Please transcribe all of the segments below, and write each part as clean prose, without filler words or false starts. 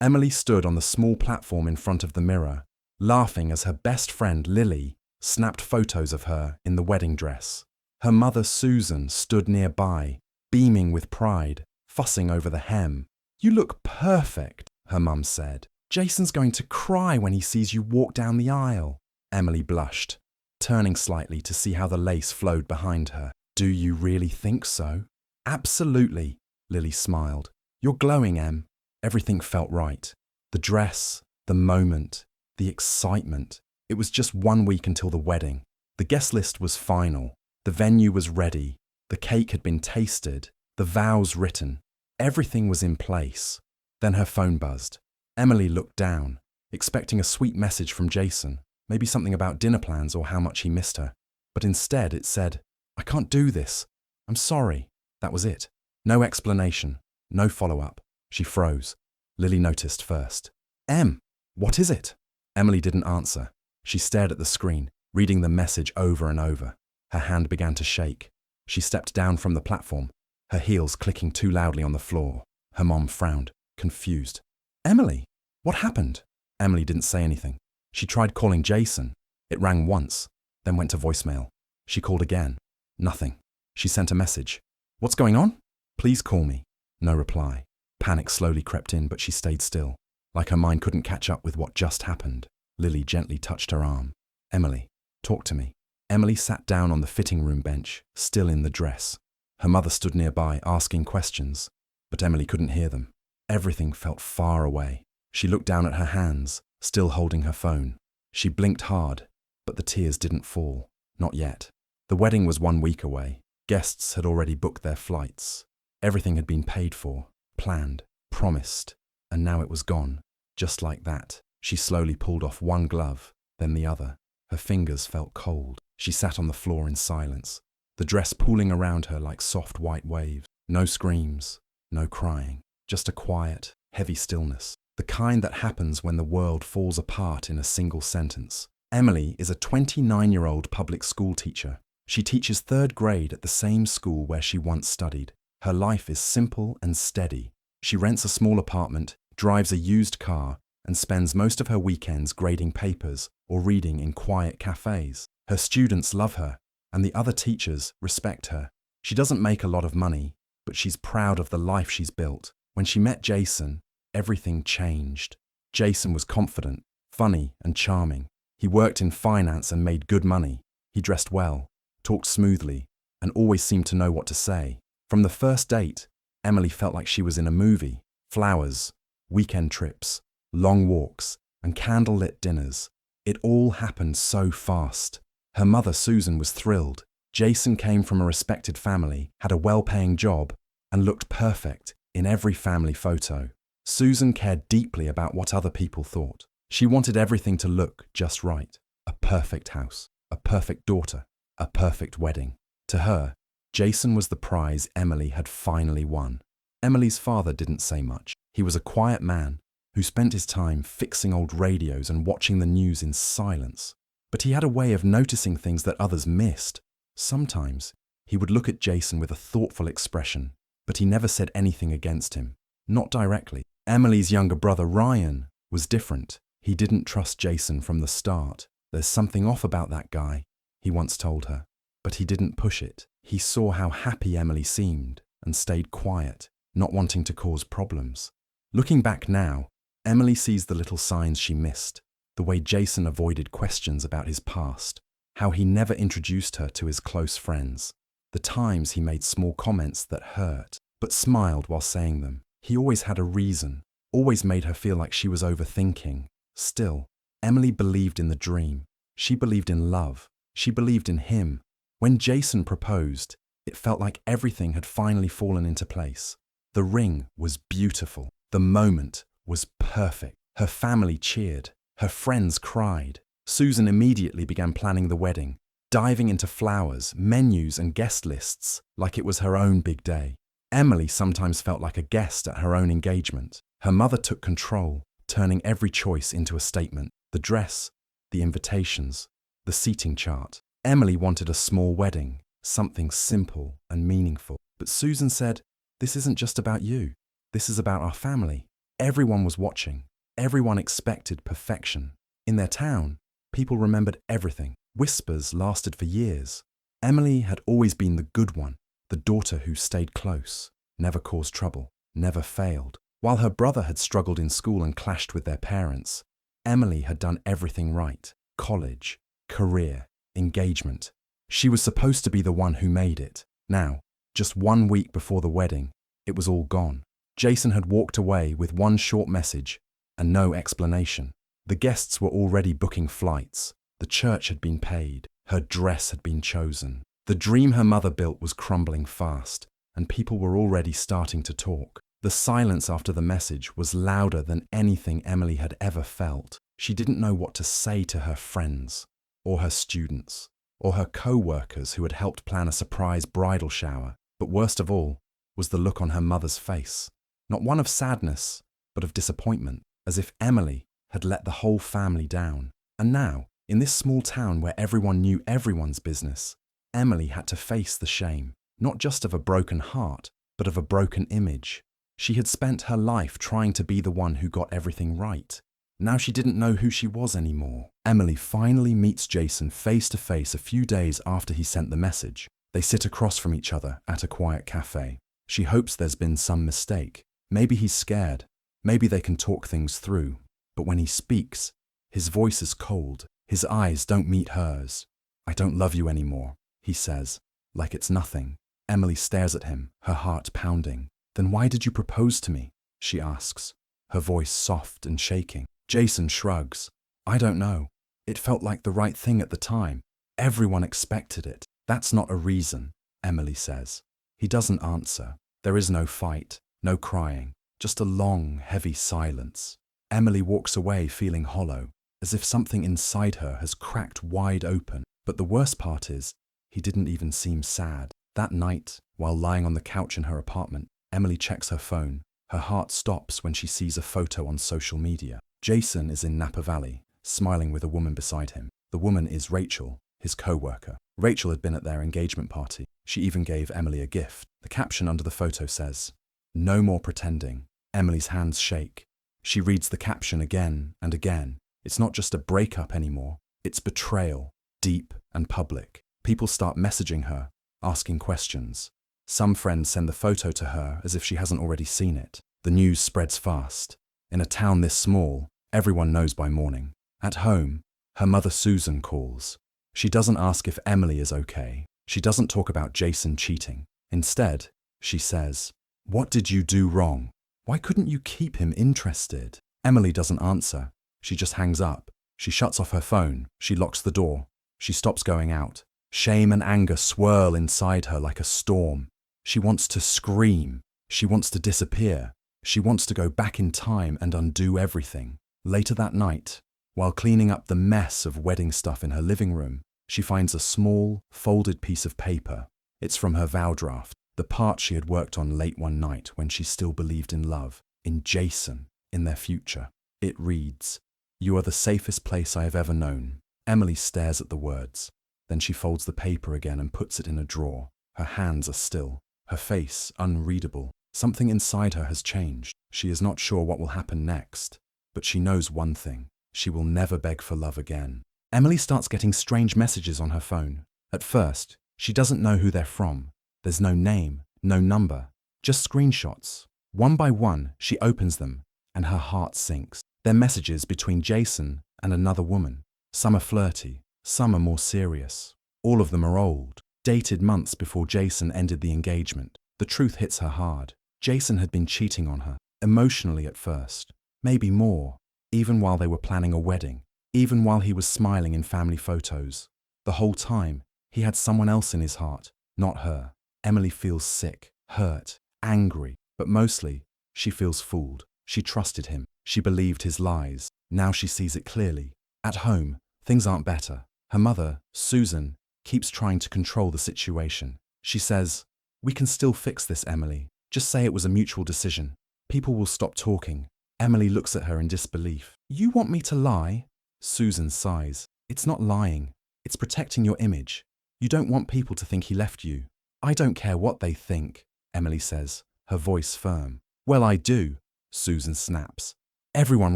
Emily stood on the small platform in front of the mirror, laughing as her best friend Lily snapped photos of her in the wedding dress. Her mother Susan stood nearby, beaming with pride, fussing over the hem. "You look perfect," her mum said. "Jason's going to cry when he sees you walk down the aisle." Emily blushed, turning slightly to see how the lace flowed behind her. "Do you really think so?" "Absolutely," Lily smiled. "You're glowing, Em." Everything felt right. The dress, the moment, the excitement. It was just 1 week until the wedding. The guest list was final. The venue was ready. The cake had been tasted. The vows written. Everything was in place. Then her phone buzzed. Emily looked down, expecting a sweet message from Jason, maybe something about dinner plans or how much he missed her. But instead it said, "I can't do this. I'm sorry." That was it. No explanation. No follow-up. She froze. Lily noticed first. "Em, what is it?" Emily didn't answer. She stared at the screen, reading the message over and over. Her hand began to shake. She stepped down from the platform, her heels clicking too loudly on the floor. Her mom frowned, confused. "Emily, what happened?" Emily didn't say anything. She tried calling Jason. It rang once, then went to voicemail. She called again. Nothing. She sent a message. "What's going on?" "Please call me." No reply. Panic slowly crept in, but she stayed still, like her mind couldn't catch up with what just happened. Lily gently touched her arm. "Emily, talk to me." Emily sat down on the fitting room bench, still in the dress. Her mother stood nearby, asking questions, but Emily couldn't hear them. Everything felt far away. She looked down at her hands, still holding her phone. She blinked hard, but the tears didn't fall. Not yet. The wedding was 1 week away. Guests had already booked their flights. Everything had been paid for, planned, promised, and now it was gone. Just like that, she slowly pulled off one glove, then the other. Her fingers felt cold. She sat on the floor in silence, the dress pooling around her like soft white waves. No screams, no crying, just a quiet, heavy stillness, the kind that happens when the world falls apart in a single sentence. Emily is a 29-year-old public school teacher. She teaches 3rd grade at the same school where she once studied. Her life is simple and steady. She rents a small apartment, drives a used car, and spends most of her weekends grading papers or reading in quiet cafes. Her students love her, and the other teachers respect her. She doesn't make a lot of money, but she's proud of the life she's built. When she met Jason, everything changed. Jason was confident, funny, and charming. He worked in finance and made good money. He dressed well, talked smoothly, and always seemed to know what to say. From the first date, Emily felt like she was in a movie. Flowers, weekend trips, long walks, and candlelit dinners. It all happened so fast. Her mother, Susan, was thrilled. Jason came from a respected family, had a well-paying job, and looked perfect in every family photo. Susan cared deeply about what other people thought. She wanted everything to look just right. A perfect house, a perfect daughter, a perfect wedding. To her, Jason was the prize Emily had finally won. Emily's father didn't say much. He was a quiet man who spent his time fixing old radios and watching the news in silence. But he had a way of noticing things that others missed. Sometimes he would look at Jason with a thoughtful expression, but he never said anything against him. Not directly. Emily's younger brother, Ryan, was different. He didn't trust Jason from the start. "There's something off about that guy," he once told her. But he didn't push it. He saw how happy Emily seemed and stayed quiet, not wanting to cause problems. Looking back now, Emily sees the little signs she missed. The way Jason avoided questions about his past, how he never introduced her to his close friends, the times he made small comments that hurt, but smiled while saying them. He always had a reason, always made her feel like she was overthinking. Still, Emily believed in the dream. She believed in love. She believed in him. When Jason proposed, it felt like everything had finally fallen into place. The ring was beautiful. The moment was perfect. Her family cheered. Her friends cried. Susan immediately began planning the wedding, diving into flowers, menus, and guest lists like it was her own big day. Emily sometimes felt like a guest at her own engagement. Her mother took control, turning every choice into a statement. The dress, the invitations, the seating chart. Emily wanted a small wedding, something simple and meaningful. But Susan said, "This isn't just about you. This is about our family." Everyone was watching. Everyone expected perfection. In their town, people remembered everything. Whispers lasted for years. Emily had always been the good one, the daughter who stayed close, never caused trouble, never failed. While her brother had struggled in school and clashed with their parents, Emily had done everything right. College, career, engagement. She was supposed to be the one who made it. Now, just 1 week before the wedding, it was all gone. Jason had walked away with one short message and no explanation. The guests were already booking flights. The church had been paid. Her dress had been chosen. The dream her mother built was crumbling fast, and people were already starting to talk. The silence after the message was louder than anything Emily had ever felt. She didn't know what to say to her friends, or her students, or her co-workers who had helped plan a surprise bridal shower. But worst of all was the look on her mother's face. Not one of sadness, but of disappointment, as if Emily had let the whole family down. And now, in this small town where everyone knew everyone's business, Emily had to face the shame, not just of a broken heart, but of a broken image. She had spent her life trying to be the one who got everything right. Now she didn't know who she was anymore. Emily finally meets Jason face to face a few days after he sent the message. They sit across from each other at a quiet cafe. She hopes there's been some mistake. Maybe he's scared. Maybe they can talk things through. But when he speaks, his voice is cold. His eyes don't meet hers. "I don't love you anymore," he says, like it's nothing. Emily stares at him, her heart pounding. "Then why did you propose to me?" she asks, her voice soft and shaking. Jason shrugs. "I don't know. It felt like the right thing at the time. Everyone expected it." "That's not a reason," Emily says. He doesn't answer. There is no fight, no crying, just a long, heavy silence. Emily walks away feeling hollow, as if something inside her has cracked wide open. But the worst part is, he didn't even seem sad. That night, while lying on the couch in her apartment, Emily checks her phone. Her heart stops when she sees a photo on social media. Jason is in Napa Valley, smiling with a woman beside him. The woman is Rachel, his co-worker. Rachel had been at their engagement party. She even gave Emily a gift. The caption under the photo says, "No more pretending." Emily's hands shake. She reads the caption again and again. It's not just a breakup anymore. It's betrayal, deep and public. People start messaging her, asking questions. Some friends send the photo to her as if she hasn't already seen it. The news spreads fast. In a town this small, everyone knows by morning. At home, her mother Susan calls. She doesn't ask if Emily is okay. She doesn't talk about Jason cheating. Instead, she says, "What did you do wrong? Why couldn't you keep him interested?" Emily doesn't answer. She just hangs up. She shuts off her phone. She locks the door. She stops going out. Shame and anger swirl inside her like a storm. She wants to scream. She wants to disappear. She wants to go back in time and undo everything. Later that night, while cleaning up the mess of wedding stuff in her living room, she finds a small, folded piece of paper. It's from her vow draft, the part she had worked on late one night when she still believed in love, in Jason, in their future. It reads, "You are the safest place I have ever known." Emily stares at the words. Then she folds the paper again and puts it in a drawer. Her hands are still, her face unreadable. Something inside her has changed. She is not sure what will happen next, but she knows one thing. She will never beg for love again. Emily starts getting strange messages on her phone. At first, she doesn't know who they're from. There's no name, no number, just screenshots. One by one, she opens them, and her heart sinks. They're messages between Jason and another woman. Some are flirty, some are more serious. All of them are old, dated months before Jason ended the engagement. The truth hits her hard. Jason had been cheating on her, emotionally at first, maybe more, even while they were planning a wedding, even while he was smiling in family photos. The whole time, he had someone else in his heart, not her. Emily feels sick, hurt, angry, but mostly, she feels fooled. She trusted him. She believed his lies. Now she sees it clearly. At home, things aren't better. Her mother, Susan, keeps trying to control the situation. She says, "We can still fix this, Emily. Just say it was a mutual decision. People will stop talking." Emily looks at her in disbelief. "You want me to lie?" Susan sighs. "It's not lying. It's protecting your image. You don't want people to think he left you." "I don't care what they think," Emily says, her voice firm. "Well, I do. Susan snaps. Everyone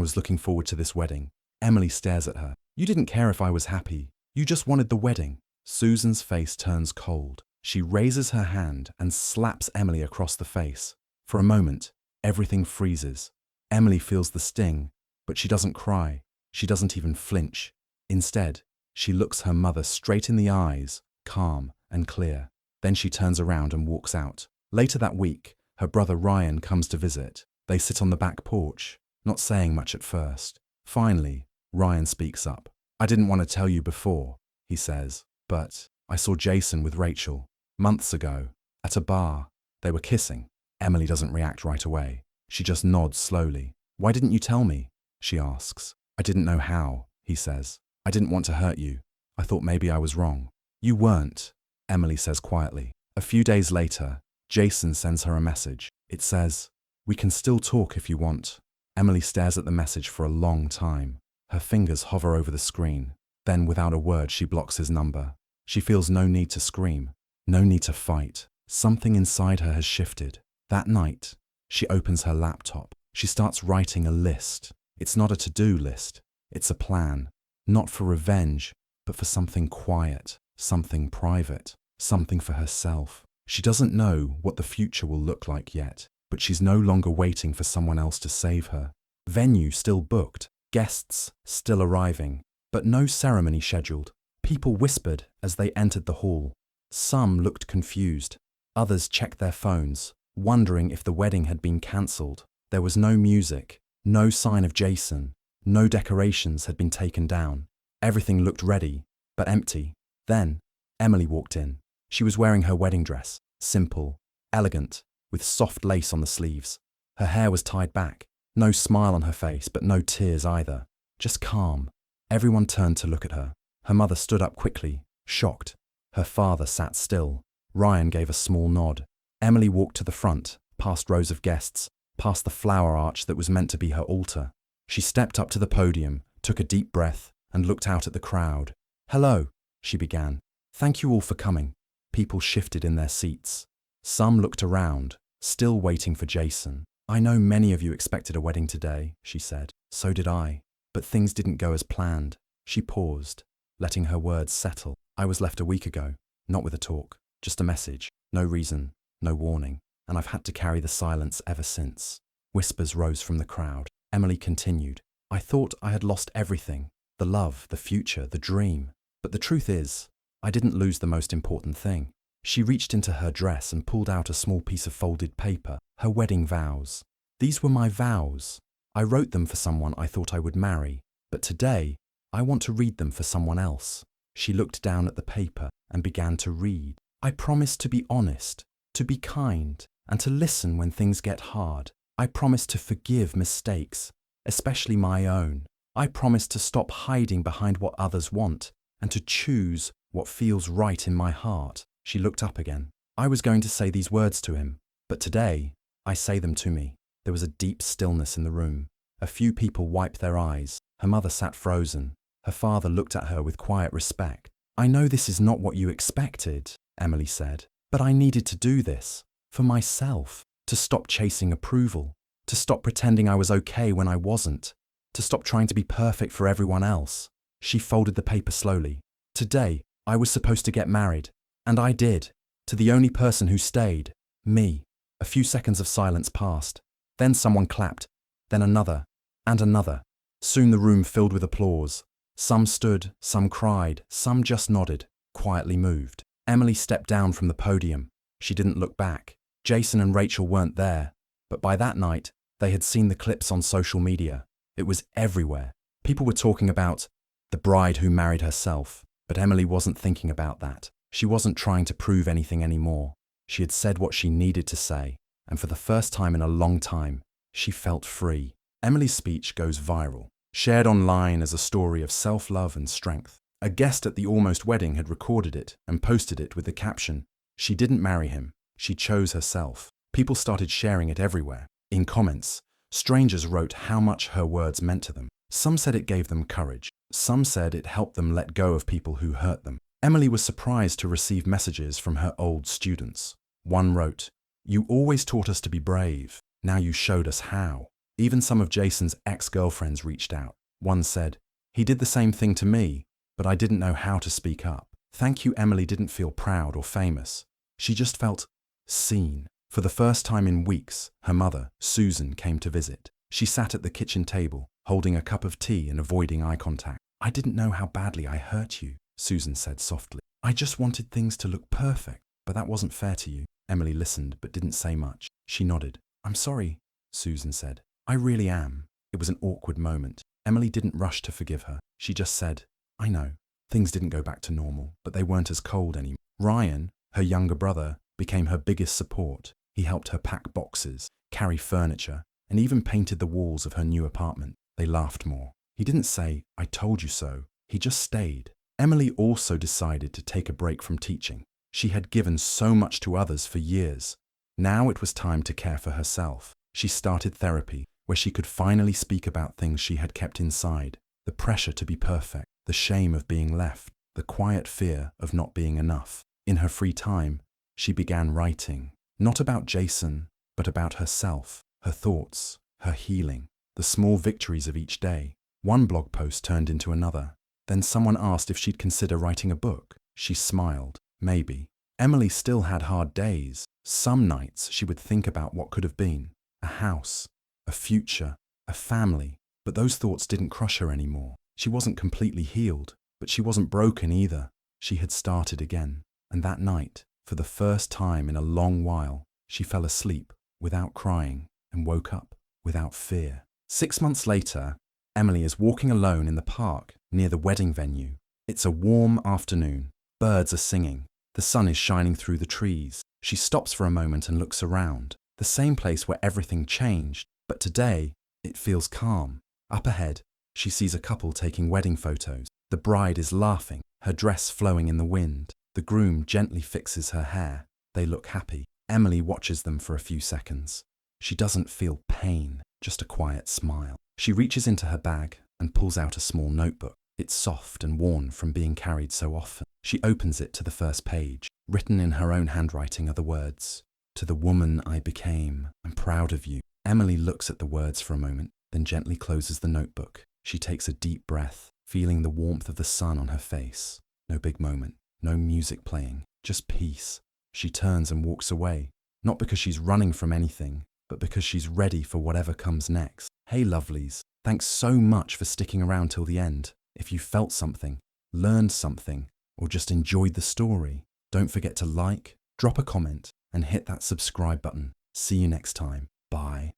was looking forward to this wedding. Emily stares at her. You didn't care if I was happy. You just wanted the wedding. Susan's face turns cold. She raises her hand and slaps Emily across the face. For a moment, everything freezes. Emily feels the sting, but she doesn't cry. She doesn't even flinch. Instead, she looks her mother straight in the eyes, calm and clear. Then she turns around and walks out. Later that week, her brother Ryan comes to visit. They sit on the back porch, not saying much at first. Finally, Ryan speaks up. I didn't want to tell you before, he says, but I saw Jason with Rachel months ago at a bar. They were kissing. Emily doesn't react right away. She just nods slowly. Why didn't you tell me? She asks. I didn't know how, he says. I didn't want to hurt you. I thought maybe I was wrong. You weren't, Emily says quietly. A few days later, Jason sends her a message. It says, we can still talk if you want. Emily stares at the message for a long time. Her fingers hover over the screen. Then, without a word, she blocks his number. She feels no need to scream, no need to fight. Something inside her has shifted. That night, she opens her laptop. She starts writing a list. It's not a to-do list. It's a plan. Not for revenge, but for something quiet, something private, something for herself. She doesn't know what the future will look like yet, but she's no longer waiting for someone else to save her. Venue still booked, guests still arriving, but no ceremony scheduled. People whispered as they entered the hall. Some looked confused. Others checked their phones, wondering if the wedding had been cancelled. There was no music, no sign of Jason, no decorations had been taken down. Everything looked ready, but empty. Then, Emily walked in. She was wearing her wedding dress, simple, elegant, with soft lace on the sleeves. Her hair was tied back. No smile on her face, but no tears either. Just calm. Everyone turned to look at her. Her mother stood up quickly, shocked. Her father sat still. Ryan gave a small nod. Emily walked to the front, past rows of guests, past the flower arch that was meant to be her altar. She stepped up to the podium, took a deep breath, and looked out at the crowd. Hello, she began. Thank you all for coming. People shifted in their seats. Some looked around, still waiting for Jason. I know many of you expected a wedding today, she said. So did I. But things didn't go as planned. She paused, letting her words settle. I was left a week ago, not with a talk, just a message. No reason, no warning. And I've had to carry the silence ever since. Whispers rose from the crowd. Emily continued. I thought I had lost everything. The love, the future, the dream. But the truth is, I didn't lose the most important thing. She reached into her dress and pulled out a small piece of folded paper, her wedding vows. These were my vows. I wrote them for someone I thought I would marry, but today, I want to read them for someone else. She looked down at the paper and began to read. I promise to be honest, to be kind, and to listen when things get hard. I promise to forgive mistakes, especially my own. I promise to stop hiding behind what others want and to choose what feels right in my heart. She looked up again. I was going to say these words to him, but today, I say them to me. There was a deep stillness in the room. A few people wiped their eyes. Her mother sat frozen. Her father looked at her with quiet respect. I know this is not what you expected, Emily said, but I needed to do this. For myself. To stop chasing approval. To stop pretending I was okay when I wasn't. To stop trying to be perfect for everyone else. She folded the paper slowly. Today, I was supposed to get married. And I did. To the only person who stayed. Me. A few seconds of silence passed. Then someone clapped. Then another. And another. Soon the room filled with applause. Some stood, some cried, some just nodded, quietly moved. Emily stepped down from the podium. She didn't look back. Jason and Rachel weren't there. But by that night, they had seen the clips on social media. It was everywhere. People were talking about the bride who married herself. But Emily wasn't thinking about that. She wasn't trying to prove anything anymore. She had said what she needed to say. And for the first time in a long time, she felt free. Emily's speech goes viral, shared online as a story of self-love and strength. A guest at the almost wedding had recorded it and posted it with the caption, "She didn't marry him, she chose herself." People started sharing it everywhere. In comments, strangers wrote how much her words meant to them. Some said it gave them courage. Some said it helped them let go of people who hurt them. Emily was surprised to receive messages from her old students. One wrote, "You always taught us to be brave. Now you showed us how." Even some of Jason's ex-girlfriends reached out. One said, "He did the same thing to me, but I didn't know how to speak up." Thank you. Emily didn't feel proud or famous. She just felt seen. For the first time in weeks, her mother, Susan, came to visit. She sat at the kitchen table, holding a cup of tea and avoiding eye contact. "I didn't know how badly I hurt you," Susan said softly. "I just wanted things to look perfect, but that wasn't fair to you." Emily listened but didn't say much. She nodded. "I'm sorry," Susan said. "I really am." It was an awkward moment. Emily didn't rush to forgive her. She just said, "I know. Things didn't go back to normal, but they weren't as cold anymore." Ryan, her younger brother, became her biggest support. He helped her pack boxes, carry furniture, and even painted the walls of her new apartment. They laughed more. He didn't say, "I told you so." He just stayed. Emily also decided to take a break from teaching. She had given so much to others for years. Now it was time to care for herself. She started therapy, where she could finally speak about things she had kept inside. The pressure to be perfect, the shame of being left, the quiet fear of not being enough. In her free time, she began writing. Not about Jason, but about herself, her thoughts, her healing, the small victories of each day. One blog post turned into another. Then someone asked if she'd consider writing a book. She smiled. Maybe. Emily still had hard days. Some nights she would think about what could have been. A house, a future, a family. But those thoughts didn't crush her anymore. She wasn't completely healed, but she wasn't broken either. She had started again. And that night, for the first time in a long while, she fell asleep without crying and woke up without fear. 6 months later, Emily is walking alone in the park near the wedding venue. It's a warm afternoon. Birds are singing. The sun is shining through the trees. She stops for a moment and looks around. The same place where everything changed, but today it feels calm. Up ahead, she sees a couple taking wedding photos. The bride is laughing, her dress flowing in the wind. The groom gently fixes her hair. They look happy. Emily watches them for a few seconds. She doesn't feel pain, just a quiet smile. She reaches into her bag and pulls out a small notebook. It's soft and worn from being carried so often. She opens it to the first page. Written in her own handwriting are the words, "To the woman I became, I'm proud of you." Emily looks at the words for a moment, then gently closes the notebook. She takes a deep breath, feeling the warmth of the sun on her face. No big moment, no music playing, just peace. She turns and walks away, not because she's running from anything, but because she's ready for whatever comes next. Hey lovelies, thanks so much for sticking around till the end. If you felt something, learned something, or just enjoyed the story, don't forget to like, drop a comment, and hit that subscribe button. See you next time. Bye.